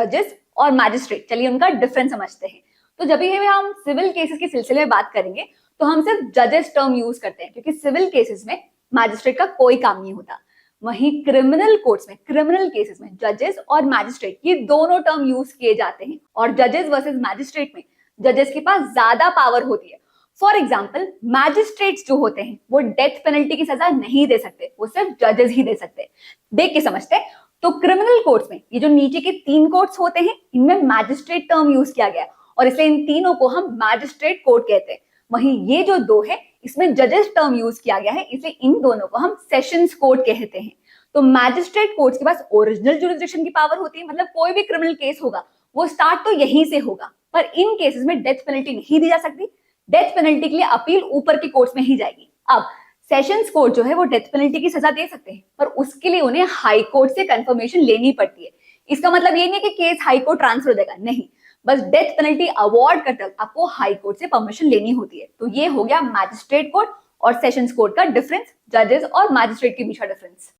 जजेस और मैजिस्ट्रेट। चलिए उनका डिफरेंस समझते हैं। तो जब भी हम सिविल केसेस के सिलसिले में बात करेंगे तो हम सिर्फ जजेस टर्म यूज करते हैं, क्योंकि सिविल केसेस में मैजिस्ट्रेट का कोई काम नहीं होता। वहीं क्रिमिनल कोर्ट्स में, क्रिमिनल केसेस में जजेस और मैजिस्ट्रेट ये दोनों टर्म यूज किए जाते हैं। और जजेस वर्सेस मैजिस्ट्रेट में जजेस के पास ज्यादा पावर होती है। फॉर एग्जाम्पल, मैजिस्ट्रेट्स जो होते हैं वो डेथ पेनल्टी की सजा नहीं दे सकते, वो सिर्फ जजेस ही दे सकते हैं। देख के समझते हैं। तो क्रिमिनल कोर्ट्स में ये जो नीचे के 3 कोर्ट्स होते हैं, इनमें मैजिस्ट्रेट टर्म यूज किया गया और इसलिए इन तीनों को हम मैजिस्ट्रेट कोर्ट कहते हैं। वहीं ये जो 2 है, इसमें जजेस टर्म यूज किया गया है, इसलिए इन दोनों को हम सेशंस कोर्ट कहते हैं। तो मैजिस्ट्रेट कोर्ट्स के पास ओरिजिनल जुरिसडिक्शन की पावर होती है, मतलब कोई भी क्रिमिनल केस होगा वो स्टार्ट तो यहीं से होगा, पर इन केसेस में डेथ पेनल्टी नहीं दी जा सकती। डेथ पेनल्टी के लिए अपील ऊपर के कोर्ट्स में ही जाएगी। अब सेशंस कोर्ट जो है वो डेथ पेनल्टी की सजा दे सकते हैं, पर उसके लिए उन्हें हाई कोर्ट से कंफर्मेशन लेनी पड़ती है। इसका मतलब ये नहीं कि केस हाई कोर्ट ट्रांसफर हो जाएगा, नहीं, बस डेथ पेनल्टी अवार्ड करते वक्त आपको हाई कोर्ट से परमिशन लेनी होती है। तो ये हो गया मैजिस्ट्रेट कोर्ट और सेशंस कोर्ट का डिफरेंस, जजेस और मैजिस्ट्रेट के बीच का डिफरेंस।